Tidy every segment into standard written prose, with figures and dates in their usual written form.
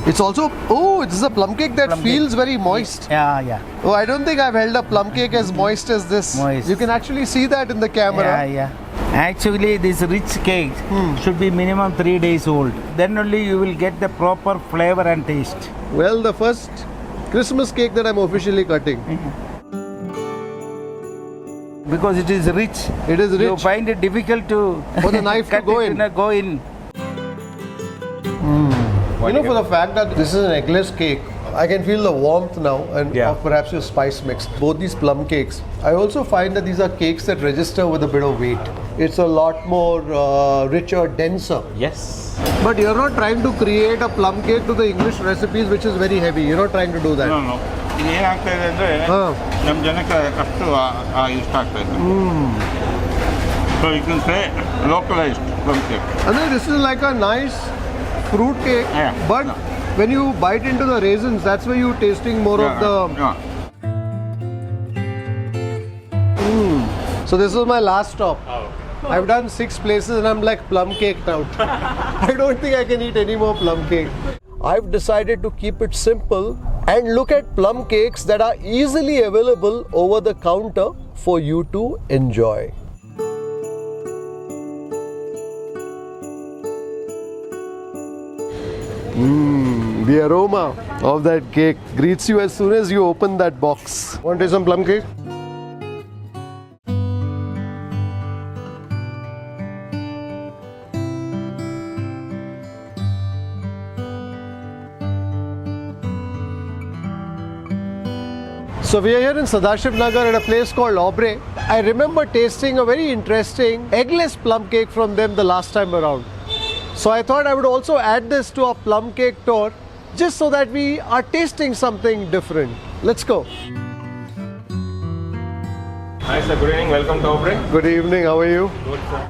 It's also, oh, this is a plum cake that feels very moist. Yeah. Oh, I don't think I've held a plum cake as moist as this. Moist. You can actually see that in the camera. Yeah. Actually, this rich cake should be minimum 3 days old. Then only you will get the proper flavor and taste. Well, the first Christmas cake that I'm officially cutting. Because it is rich. It is rich. You find it difficult to For the knife to cut go it in. Go in. You know, for the fact that this is an eggless cake, I can feel the warmth now and of perhaps your spice mix. Both these plum cakes. I also find that these are cakes that register with a bit of weight. It's a lot more richer, denser. Yes. But you're not trying to create a plum cake to the English recipes, which is very heavy. You're not trying to do that. No. ಏನಾಗ್ತಾಯಿದೆ ಅಂದರೆ ನಮ್ಮ ಜನಕ್ಕೆ ಅಷ್ಟು ಇಷ್ಟ ಆಗ್ತಾಯಿದೆ. So you can say localized plum cake. And then this is like a nice fruit cake, but when you bite into the raisins, that's where you're tasting more of the... So this is my last stop. I've done 6 places and I'm like plum cake out. I don't think I can eat any more plum cake. I've decided to keep it simple and look at plum cakes that are easily available over the counter for you to enjoy. The aroma of that cake greets you as soon as you open that box. Want to taste some plum cake? So we are here in Rajajinagar at a place called Aubree. I remember tasting a very interesting eggless plum cake from them the last time around. So I thought I would also add this to our plum cake tour, just so that we are tasting something different. Let's go. Hi sir, good evening. Welcome to Aubree. Good evening. How are you? Good sir.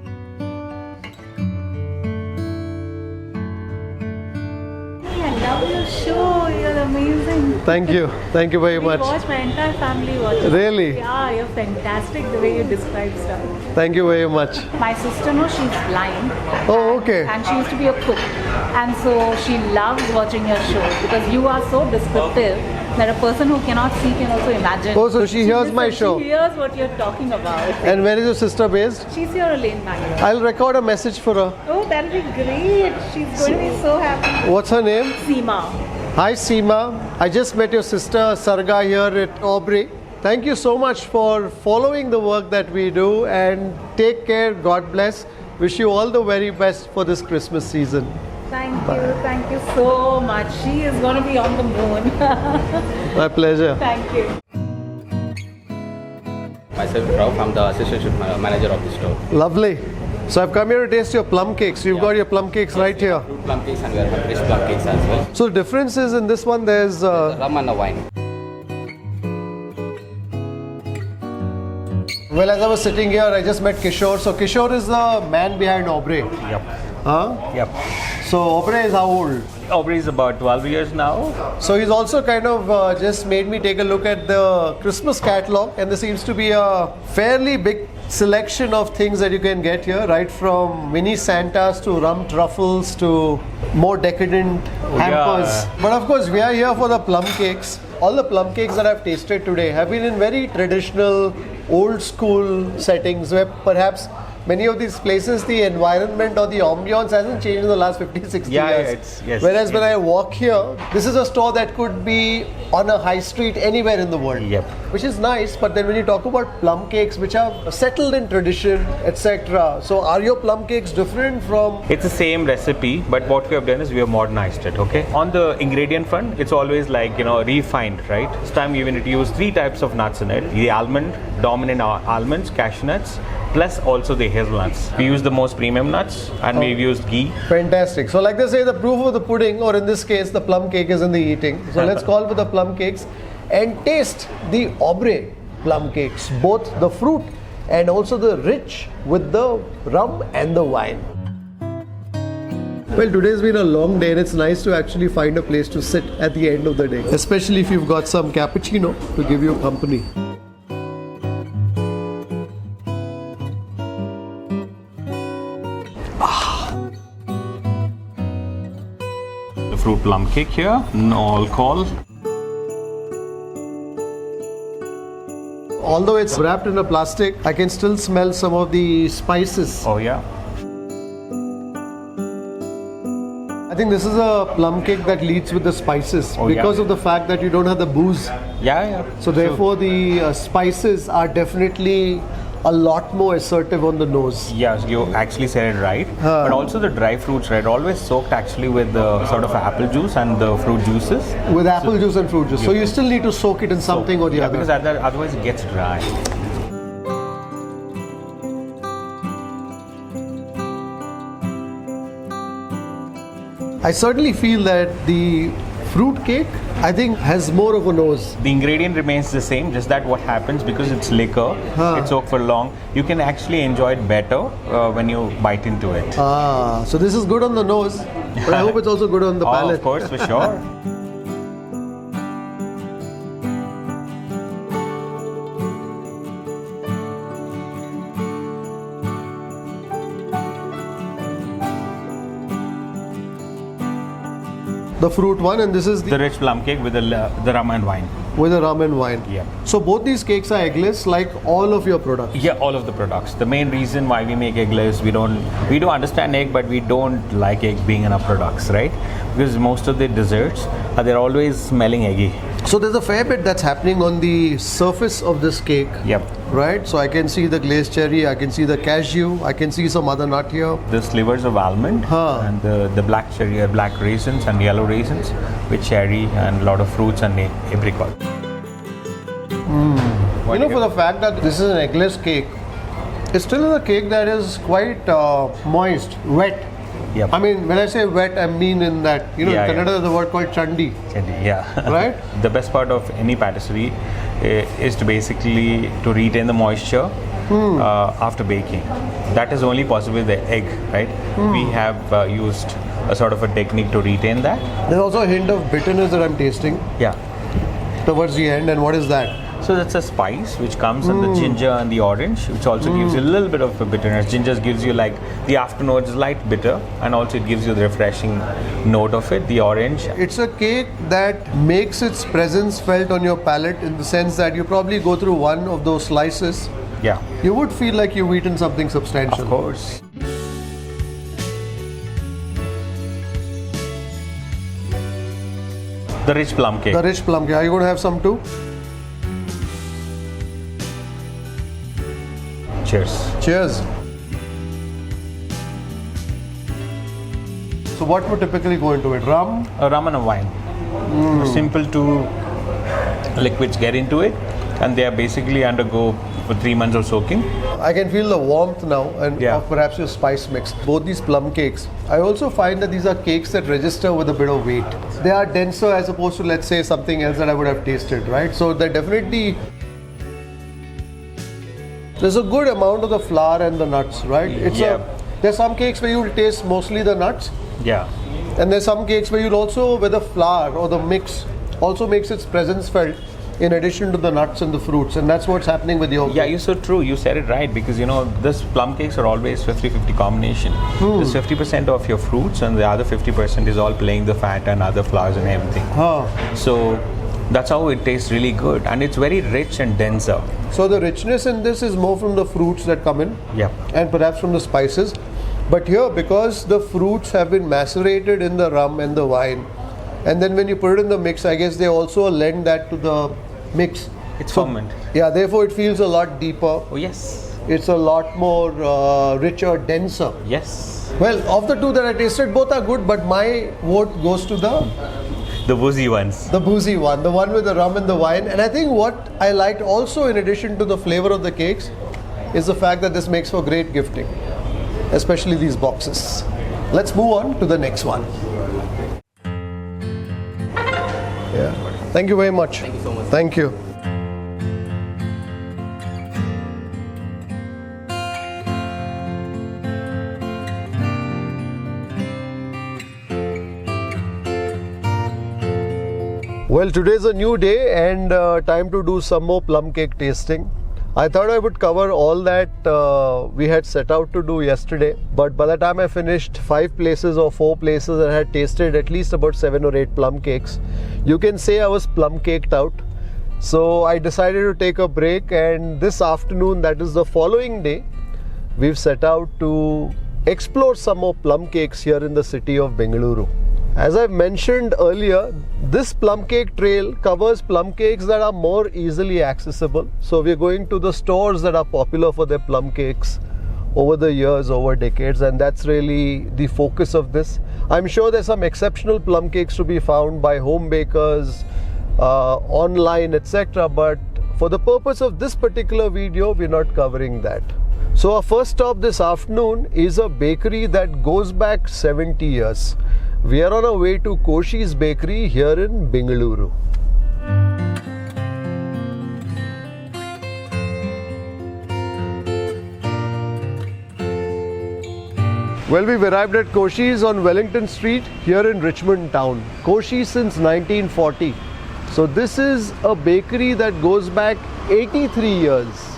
I love your show. You're amazing. Thank you. Thank you very much. Watch my entire family watches. Really? Yeah, you're fantastic the way you describe stuff. Thank you very much. My sister knows she's blind. Oh, okay. And she used to be a cook. And so she loves watching your show because you are so descriptive that a person who cannot see can also imagine. Oh, so she hears my show. She hears what you're talking about. And where is your sister based? She's here only in Bangalore. I'll record a message for her. Oh, that'll be great. She's going to be so happy. What's her name? Seema. Hi Seema. I just met your sister Sarga here at Aubree. Thank you so much for following the work that we do, and take care. God bless. Wish you all the very best for this Christmas season. Thank you so much. She is going to be on the moon. My pleasure. Thank you. Myself, Rao, I'm the assistant manager of the store. Lovely. So I've come here to taste your plum cakes. You've got your plum cakes right here. Fruit plum cakes, and we have rich plum cakes as well. So the difference is in this one there's Rum and a wine. well, as I was sitting here, I just met Kishore. So Kishore is the man behind Aubree. Yep. Huh? Yep. So Aubree is how old? Aubree is about 12 years now. So he's also kind of just made me take a look at the Christmas catalog, and there seems to be a fairly big selection of things that you can get here, right from mini Santas to rum truffles to more decadent hampers. Yeah. But of course, we are here for the plum cakes. All the plum cakes that I've tasted today have been in very traditional, old school settings where perhaps many of these places, the environment or the ambience hasn't changed in the last 50, 60 years. Whereas when I walk here, this is a store that could be on a high street anywhere in the world. Yep. Which is nice, but then when you talk about plum cakes, which are settled in tradition, etc. So are your plum cakes different from... It's the same recipe, but what we have done is we have modernized it, okay? On the ingredient front, it's always like, refined, right? This time we will use 3 types of nuts in it. The almond, dominant almonds, cashew nuts, plus also the hazelnuts. We use the most premium nuts, and we've used ghee. Fantastic. So like they say, the proof of the pudding, or in this case, the plum cake is in the eating. So let's call for the plum cakes and taste the Aubree plum cakes, both the fruit and also the rich with the rum and the wine. Well, today's been a long day and it's nice to actually find a place to sit at the end of the day, especially if you've got some cappuccino to give you company. The fruit plum cake here, no alcohol. Although it's wrapped in a plastic, I can still smell some of the spices. Oh yeah. I think this is a plum cake that leads with the spices Oh, because yeah. of the fact that you don't have the booze. Yeah. So therefore the spices are definitely a lot more assertive on the nose. Yes, you actually said it right. But also the dry fruits, right? Always soaked actually with the sort of apple juice and the fruit juices. With apple juice and fruit juice. So you still need to soak it in something or the yeah, other. because otherwise it gets dry. I certainly feel that the fruit cake, I think, has more of a nose. The ingredient remains the same, just that what happens because it's liquor, it's soaked for long, you can actually enjoy it better when you bite into it. So this is good on the nose, but I hope it's also good on the palate. Of course, for sure. The fruit one, and this is The rich plum cake with the rum and wine. with a rum and wine. Yeah. So both these cakes are eggless, like all of your products. Yeah, all of the products. The main reason why we make eggless, we do understand egg, but we don't like egg being in our products, right? Because most of the desserts, they're always smelling eggy. So there's a fair bit that's happening on the surface of this cake. Yep. Right? So I can see the glazed cherry, I can see the cashew, I can see some other nut here. The slivers of almond and the black cherry, black raisins and yellow raisins with cherry and a lot of fruits and apricot. You know, for the fact that this is an eggless cake, it still is a cake that is quite moist, wet. Yep. I mean, when I say wet, I mean in that, in Kannada there's a word called chandi. Yeah. Right? The best part of any patisserie is to basically to retain the moisture after baking. That is only possible with the egg, right? We have used a sort of a technique to retain that. There's also a hint of bitterness that I'm tasting Yeah. towards the end, and what is that? So that's a spice which comes in the ginger and the orange, which also gives you a little bit of a bitterness. Ginger gives you like the afternoon is light bitter, and also it gives you the refreshing note of it. The orange. It's a cake that makes its presence felt on your palate in the sense that you probably go through one of those slices. Yeah. You would feel like you've eaten something substantial. Of course. The rich plum cake. The rich plum cake. Are you going to have some too? Cheers. Cheers. So what would typically go into it? Rum? A rum and a wine. Simple two liquids get into it, and they are basically undergo for 3 months of soaking. I can feel the warmth now and Yeah. of perhaps your spice mix. Both these plum cakes, I also find that these are cakes that register with a bit of weight. They are denser as opposed to, let's say, something else that I would have tasted, right? So they're definitely... There's a good amount of the flour and the nuts, right? There's some cakes where you'll taste mostly the nuts, Yeah. and there's some cakes where you'll also, where the flour or the mix also makes its presence felt in addition to the nuts and the fruits, and that's what's happening with your Yeah, you're so true. You said it right, because this plum cakes are always 50-50 combination. There's 50% of your fruits, and the other 50% is all playing the fat and other flours and everything. So that's how it tastes really good, and it's very rich and denser. So the richness in this is more from the fruits that come in, Yeah. and perhaps from the spices. But here, because the fruits have been macerated in the rum and the wine, and then when you put it in the mix, I guess they also lend that to the mix. It's ferment. Yeah, therefore it feels a lot deeper. Oh yes. It's a lot more richer, denser. Yes. Well, of the two that I tasted, both are good, but my vote goes to The woozy ones. the boozy one, the one with the rum and the wine. And I think what I liked also, in addition to the flavor of the cakes, is the fact that this makes for great gifting, especially these boxes. Let's move on to the next one. Yeah. Thank you very much. Thank you so much. Thank you. Well, today's a new day and time to do some more plum cake tasting. I thought I would cover all that we had set out to do yesterday, but by the time I finished 5 places or 4 places and had tasted at least about 7 or 8 plum cakes, you can say I was plum caked out. So I decided to take a break, and this afternoon, that is the following day, we've set out to explore some more plum cakes here in the city of Bengaluru. As I've mentioned earlier, this plum cake trail covers plum cakes that are more easily accessible. So we're going to the stores that are popular for their plum cakes over the years, over decades, and that's really the focus of this. I'm sure there's some exceptional plum cakes to be found by home bakers, online, etc. But for the purpose of this particular video, we're not covering that. So our first stop this afternoon is a bakery that goes back 70 years. We are on our way to Koshi's bakery here in Bengaluru. Well, we've arrived at Koshi's on Wellington Street here in Richmond town. Koshi since 1940. So this is a bakery that goes back 83 years.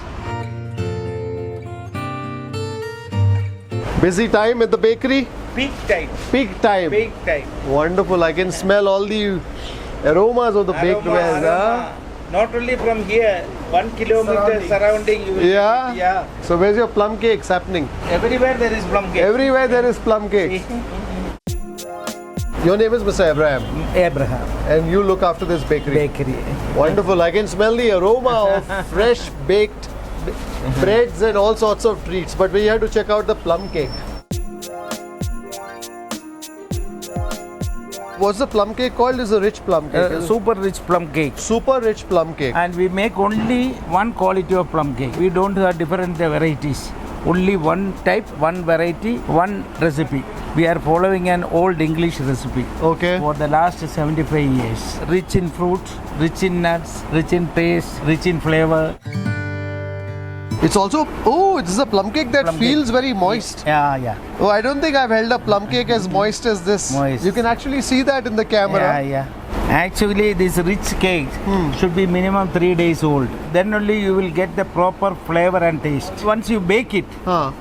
Busy time at the bakery? Peak time. Peak time. Peak time. Wonderful. I can smell all the aromas of the baked wares. Huh? Not only from here, 1 kilometer surrounding you will Yeah? get it. Yeah. So where's your plum cakes happening? Everywhere there is plum cake. Everywhere there is plum cake. Your name is Mr. Abraham, Abraham. and you look after this bakery. Bakery. Wonderful. I can smell the aroma of fresh baked breads and all sorts of treats. But we have to check out the plum cake. What's the plum cake called? It's a rich plum cake. isn't it? Super rich plum cake. Super rich plum cake. And we make only one quality of plum cake. We don't have different varieties. Only one type, one variety, one recipe. We are following an old English recipe. Okay. For the last 75 years. Rich in fruits, rich in nuts, rich in taste, rich in flavor. It's also, oh, this is a plum cake that Plum feels cake. very moist. Yeah. Oh, I don't think I've held a plum cake as moist as this. Moist. You can actually see that in the camera. Yeah. Actually, this rich cake should be minimum 3 days old. Then only you will get the proper flavor and taste. Once you bake it,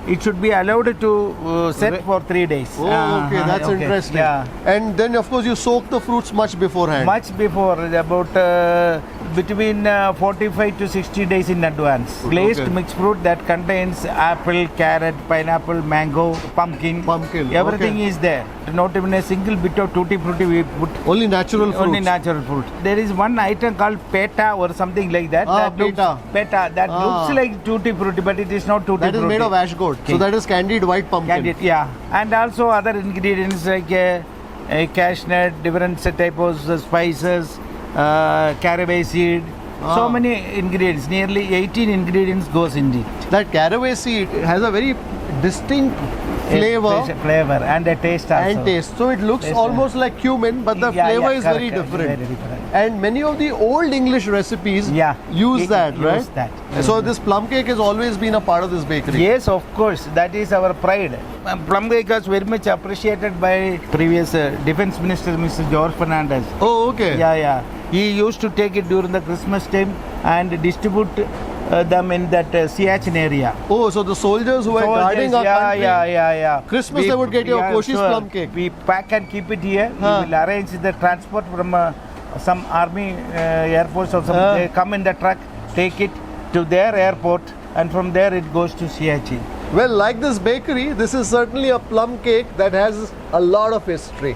it should be allowed to set for 3 days. Oh, okay, that's interesting. Yeah. And then, of course, you soak the fruits much beforehand. Much before, about between 45 to 60 days in advance. Glazed mixed fruit that contains apple, carrot, pineapple, mango, pumpkin. Everything is there. Not even a single bit of tutti frutti we put. Only natural fruits. Only natural fruit. There is one item called peta or something like that. Peta. That looks like tutti frutti, but it is not tutti frutti. That is made of ash gold. So that is candied white pumpkin. Candied, yeah. And also other ingredients like a cashew nut, different types of spices, caraway seed. So many ingredients. Nearly 18 ingredients goes in it. That caraway seed has a very distinct flavor and a taste also. and taste. So it looks almost like cumin, but the flavor is very different. And many of the old English recipes use that, right? So this plum cake has always been a part of this bakery. Yes, of course. That is our pride. Plum cake was very much appreciated by previous Defense Minister, Mr. George Fernandez. Oh, okay. Yeah. He used to take it during the Christmas time and distribute them in that Siachen area. Oh, so the soldiers who were guarding our country. Yeah. Christmas they would get your Koshi's plum cake. We pack and keep it here. We will arrange the transport from some army air force or something. They come in the truck, take it to their airport, and from there it goes to Siachen. Well, like this bakery, this is certainly a plum cake that has a lot of history.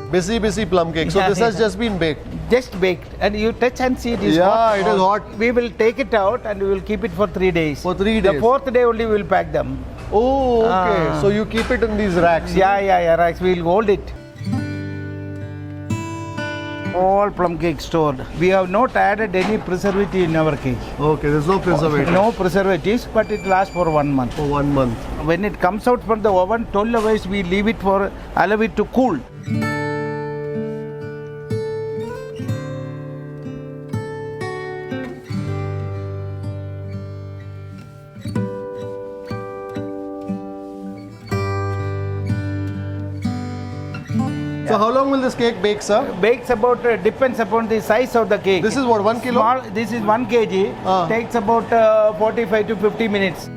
Busy plum cake. So this has just been baked. Just baked, and you touch and see it is hot. Yeah, it is hot. We will take it out and we will keep it for 3 days. For 3 days. The 4th day only we will pack them. Oh, okay. So you keep it in these racks. Yeah, racks. We will hold it. All plum cake stored. We have not added any preservative in our cake. Okay, there's no preservative. No preservatives, but it lasts for 1 month. For 1 month. When it comes out from the oven, 12 hours we leave it for, allow it to cool. Yeah. So how long will this cake bake, sir? Bakes about, depends upon the size of the cake. This is what, 1 kilo? Small, this is 1 kg. Takes about 45 to 50 minutes.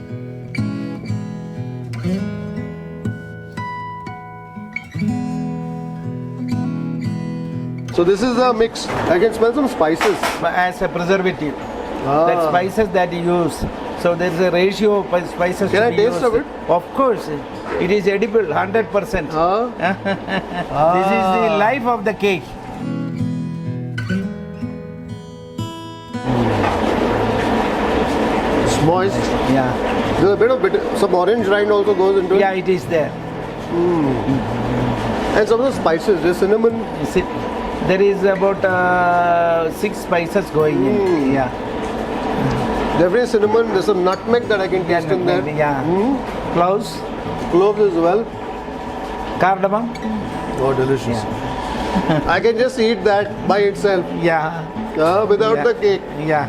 So this is a mix. I can smell some spices. As a preservative. That spices that you use. So there is a ratio of spices. Can I taste used. of it? Of course. It is edible, 100%. This is the life of the cake. It's moist. Yeah. There's a bit of some orange rind also goes into it. Yeah, it is there. And some of the spices, there's cinnamon. There is about 6 spices going in. Yeah. Definitely cinnamon. There's some nutmeg that I can taste in there. Yeah. Cloves. Cloves as well. Cardamom. Oh, delicious. I can just eat that by itself. Yeah. Without the cake. Yeah.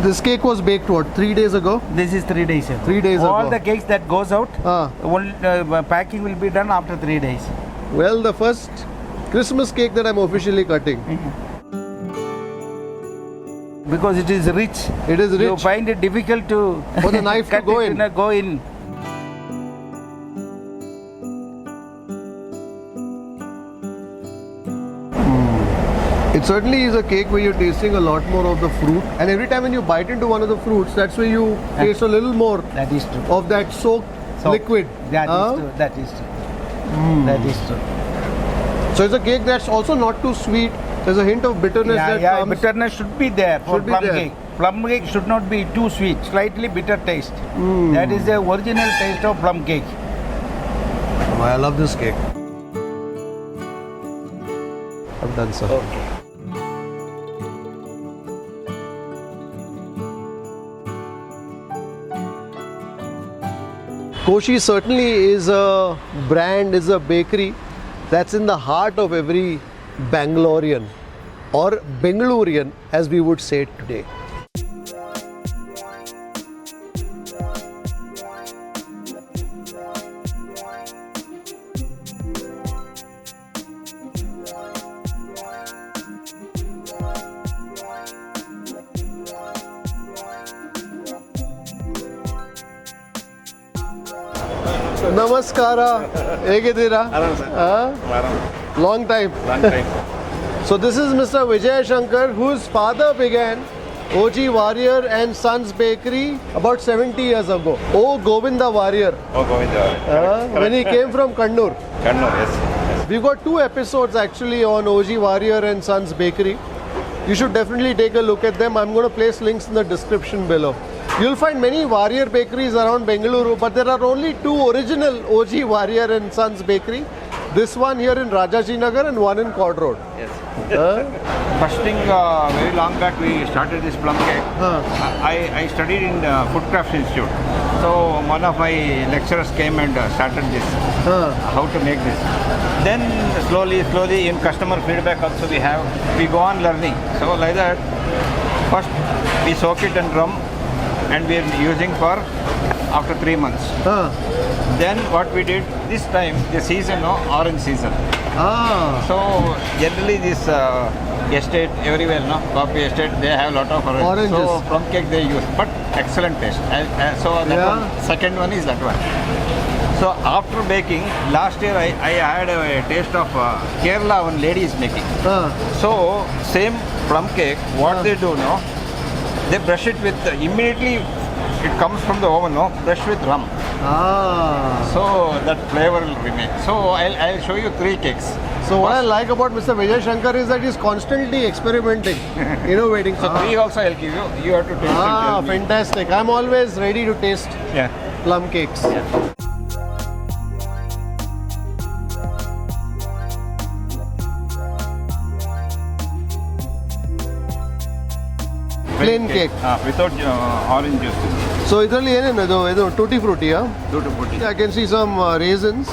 This cake was baked what, 3 days ago? This is 3 days ago. 3 days ago. All the cakes that goes out, packing will be done after 3 days. Well, the first Christmas cake that I'm officially cutting. Because it is rich. It is rich. You find it difficult to For the knife to cut go it in. Go in. It certainly is a cake where you're tasting a lot more of the fruit, and every time when you bite into one of the fruits, that's where you taste a little more That is true. of that soaked liquid. That is true. That is true. That is true. So it's a cake that's also not too sweet. There's a hint of bitterness that comes. Bitterness should be there for Should be plum there. cake. Plum cake should not be too sweet, slightly bitter taste. That is the original taste of plum cake. Oh, I love this cake. I'm done, sir. Okay. Koshi certainly is a brand, is a bakery that's in the heart of every Bangalorean or Bengalurian, as we would say it today. Namaskara. Egedira. Long time. So this is Mr. Vijay Shankar, whose father began OG Variar and Sons Bakery about 70 years ago. Oh Govinda Variar. Oh, Govinda. When he came from Kannur. Kannur, yes. We've got 2 episodes actually on OG Variar and Sons Bakery. You should definitely take a look at them. I'm going to place links in the description below. You'll find many Variar bakeries around Bengaluru, but there are only 2 original OG Variar and Sons Bakery. This one here in Rajajinagar and one in Quad Road. Yes. First thing, very long back we started this plum cake. I studied in the Food Crafts Institute. So one of my lecturers came and started this, how to make this. Then slowly in customer feedback also we go on learning. So like that, first we soak it in rum and we are using for after 3 months. Then what we did this time, the season, orange season. So generally this estate everywhere, coffee estate, they have a lot of oranges. So plum cake they use, but excellent taste. So that one, second one is that one. So after baking, last year I had a taste of Kerala one lady is making. So same plum cake, what they do now, they brush it with, immediately it comes from the oven, brush with rum. So that flavor will remain. So I'll show you 3 cakes. So what I like about Mr. Vijay Shankar is that he's constantly experimenting, innovating. So 3 also I'll give you. You have to taste it. Tell me. Fantastic. I'm always ready to taste plum cakes. Plain cake. Without orange juice. So ಇದರಲ್ಲಿ ಏನೇನು ಇದು tutti ಫ್ರೂಟಿಯಾ? Tutti frutti. I can see some raisins,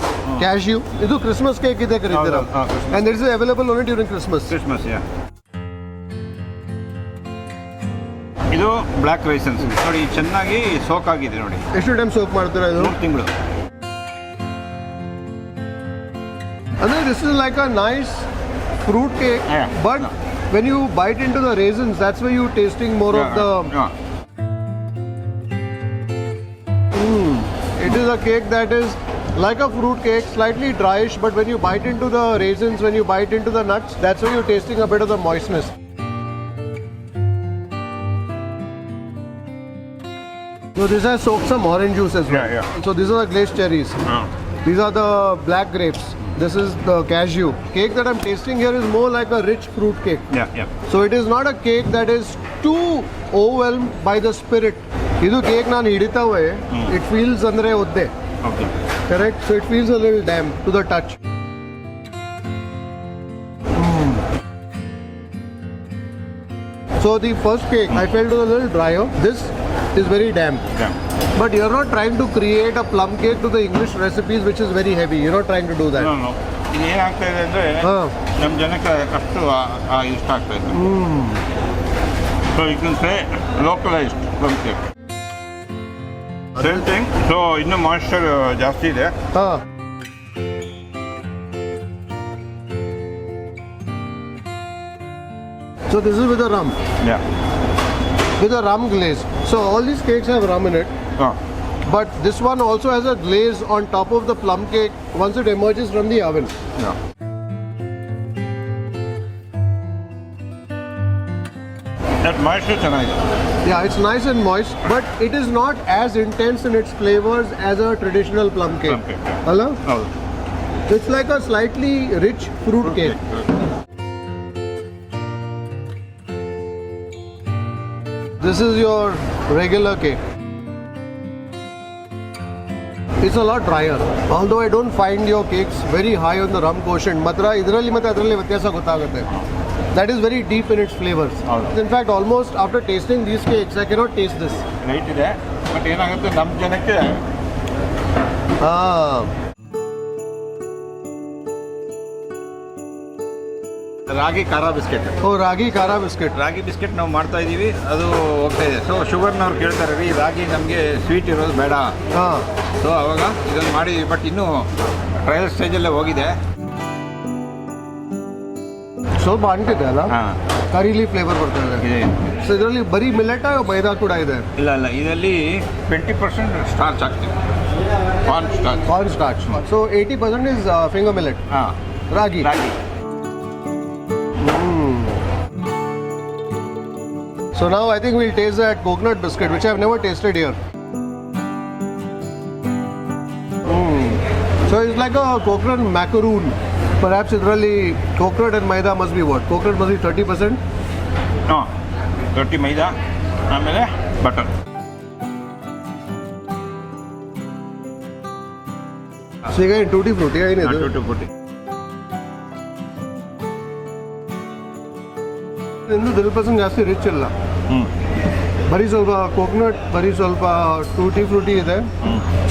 cashew. ಇದು Christmas cake ಇದೆ ಕರೀತೀರಾ? Christmas. And this is available only during Christmas. Christmas, yeah. ಇದು black raisins ನೋಡಿ ಚೆನ್ನಾಗಿ ಸೋಕ್ ಆಗಿದೆ ನೋಡಿ. ಎಷ್ಟು ಟೈಮ್ ಸೋಕ್ ಮಾಡ್ತೀರಾ ಇದು? 3 ತಿಂಗಳು. ಅಂದ್ರೆ this is like a nice fruit cake, Yeah. but when you bite into the raisins, that's where you're tasting more of the. It is a cake that is like a fruit cake, slightly dryish, but when you bite into the raisins, when you bite into the nuts, that's where you're tasting a bit of the moistness. So this has soaked some orange juice as well. Yeah. So these are the glazed cherries. These are the black grapes. This is the cashew. Cake that I'm tasting here is more like a rich fruit cake. Yeah. So it is not a cake that is too overwhelmed by the spirit. Idu cake ನಾನು ಹಿಡಿತಾ it feels ಅಂದ್ರೆ ಒದ್ದೆ. Okay. Correct? So it feels a little damp to the touch. So the first cake I felt was a little drier. This is very damp. Yeah. But you're not trying to create a plum cake to the English recipes which is very heavy. You're not trying to do that. No. ಇದು ಏನಾಗ್ತಾ ಇದೆ ಅಂದರೆ ನಮ್ಮ ಜನಕ್ಕೆ ಅಷ್ಟು ಇಷ್ಟ ಆಗ್ತಾ ಇದೆ. So you can say localised plum cake. Same thing. So ಇನ್ನೂ ಮಾಯಿಶ್ಚರ್ ಜಾಸ್ತಿ ಇದೆ. So this is with the rum. Yeah. With a rum glaze. So all these cakes have rum in it. But this one also has a glaze on top of the plum cake once it emerges from the oven. Yeah. That moisture ಚೆನ್ನಾಗಿದೆ. Yeah, it's nice and moist, but it is not as intense in its flavors as a traditional plum cake. Plum cake, yeah. Hello? ಹೌದು. It's like a slightly rich fruit cake. This is your regular cake. It's a lot drier. Although I don't find your cakes very high on the rum quotient. Matra idralli matte adralli vyathyasa gottagutte. That is very deep in its flavors. In fact, almost after tasting these cakes, I cannot taste this. Right ಇದೆ. But ಏನಾಗುತ್ತೆ ನಮ್ಮ ಜನಕ್ಕೆ ರಾಗಿ ಖಾರ biscuit. Oh, ragi kara biscuit. ರಾಗಿ biscuit ನಾವು ಮಾಡ್ತಾ ಇದ್ದೀವಿ, ಅದು ಹೋಗ್ತಾ ಇದೆ. ಸೊ ಶುಗರ್ನವ್ರು ಕೇಳ್ತಾರೆ ರೀ ರಾಗಿ ನಮಗೆ ಸ್ವೀಟ್ ಇರೋದು ಬೇಡ. ಸೊ ಅವಾಗ ಇದನ್ನು ಮಾಡಿ, ಬಟ್ ಇನ್ನೂ ಟ್ರಯಲ್ ಸ್ಟೇಜಲ್ಲೇ ಹೋಗಿದೆ. ಸ್ವಲ್ಪ ಅಂಟಿದೆ ಅಲ್ಲ, ಕರಿಲಿ ಫ್ಲೇವರ್ ಬರ್ತಾ ಇದೆ. ಸೊ ಇದರಲ್ಲಿ ಬರೀ ಮಿಲೆಟ್ ಮೈದಾ ಕೂಡ ಇದೆ? ಇಲ್ಲ ಇದರಲ್ಲಿ 20% ಸ್ಟಾರ್ಚ್ ಆಗ್ತಿದೆ, corn starch. So 80% is finger millet. Ragi. So now I think we'll taste that coconut biscuit, which I've never tasted here. So it's like a coconut macaroon. Perhaps idralli coconut and maida must be what? Coconut must be 30%? 30 ಮೈದಾ, ಆಮೇಲೆ butter. So ಈಗ tutti frutti ಏನಿದೆ? Tutti Frooti. ಇನ್ನು 10% ಜಾಸ್ತಿ rich ಇಲ್ಲ. ಬರೀ ಸ್ವಲ್ಪ coconut, ಬರೀ ಸ್ವಲ್ಪ ಟೂಟಿ ಫ್ರೂಟಿ ಇದೆ.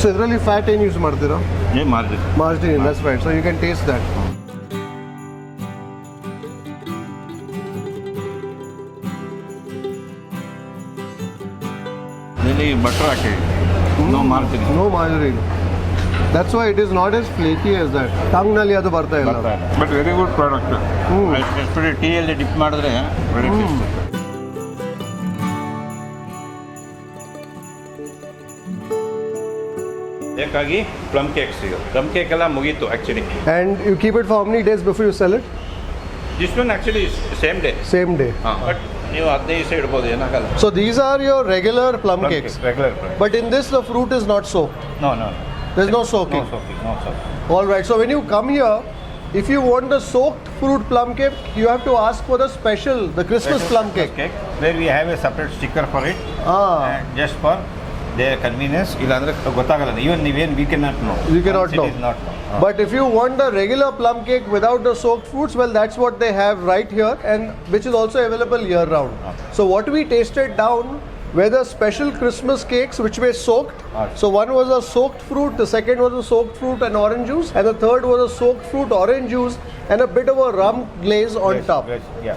ಸೊ ಇದರಲ್ಲಿ ಫ್ಯಾಟ್ ಏನು ಯೂಸ್ ಮಾಡ್ತೀರಾ? Margarine. That's right. So you can taste that. ಇದರಲ್ಲಿ ಬಟರ್ ಹಾಕಿ, no margarine. That's why it is not as flaky as that. ಟಂಗ್ನಲ್ಲಿ ಅದು ಬರ್ತಾ ಇಲ್ಲ. But very good product. Especially ಟೀಯಲ್ಲಿ ಡಿಪ್ ಮಾಡಿದ್ರೆ ವೆರಿ ಟೇಸ್ಟಿ. ಬೇಕಾಗಿ ಪ್ಲಮ್ ಕೇಕ್ಸ್. ಈಗ ಪ್ಲಮ್ ಕೇಕ್ ಎಲ್ಲ ಮುಗೀತು actually. And you keep it for how many days before you sell it? This one actually same day. Same day. But ನೀವು 15 ದಿವಸ ಇಡ್ಬೋದು, ಏನಾಗಲ್ಲ. So these are your regular plum cakes. Regular. But in this the fruit is not soaked. No. There's no soaking. No soaking. All right. So when you come here, if you want the soaked fruit plum cake, you have to ask for the Christmas plum cake. Where we have a separate sticker for it. Just for their convenience. Even we cannot know. You cannot Once know. It is not known. But if you want the regular plum cake without the soaked fruits, well, that's what they have right here, and which is also available year round. So what we tasted down were the special Christmas cakes which were soaked. So one was a soaked fruit, the second was a soaked fruit and orange juice, and the third was a soaked fruit, orange juice, and a bit of a rum glaze on top. Yes, yeah.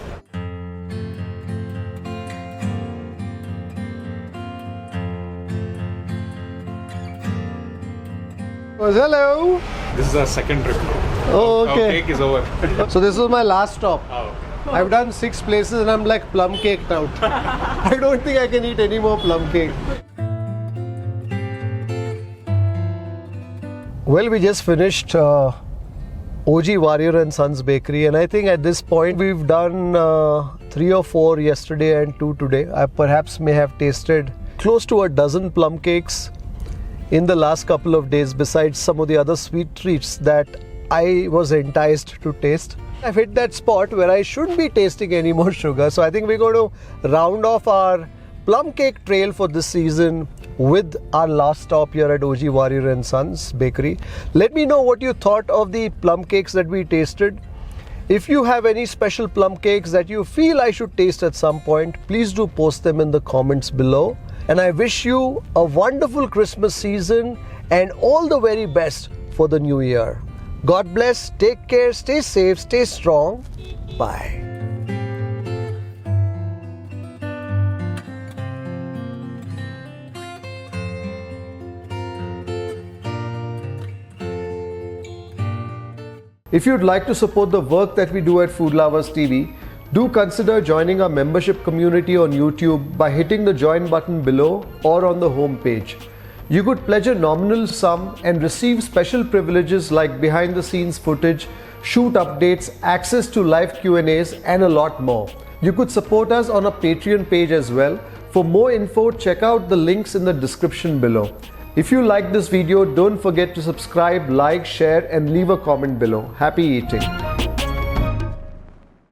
Hello. This is our second trip now. Oh, Our okay. cake is over. So this was my last stop. Oh. I've done 6 places and I'm like plum cake now. I don't think I can eat any more plum cake. Well, we just finished OG Variar and Sons Bakery, and I think at this point we've done 3 or 4 yesterday and 2 today. I perhaps may have tasted close to a dozen plum cakes in the last couple of days, besides some of the other sweet treats that I was enticed to taste. I've hit that spot where I shouldn't be tasting any more sugar, so I think we're going to round off our plum cake trail for this season with our last stop here at OG Variar and Sons Bakery. Let me know what you thought of the plum cakes that we tasted. If you have any special plum cakes that you feel I should taste at some point, please do post them in the comments below. And I wish you a wonderful Christmas season and all the very best for the new year. God bless, take care, stay safe, stay strong. Bye. If you'd like to support the work that we do at Food Lovers TV, do consider joining our membership community on YouTube by hitting the join button below or on the home page. You could pledge a nominal sum and receive special privileges like behind the scenes footage, shoot updates, access to live Q&As and a lot more. You could support us on a Patreon page as well. For more info, check out the links in the description below. If you like this video, don't forget to subscribe, like, share and leave a comment below. Happy eating.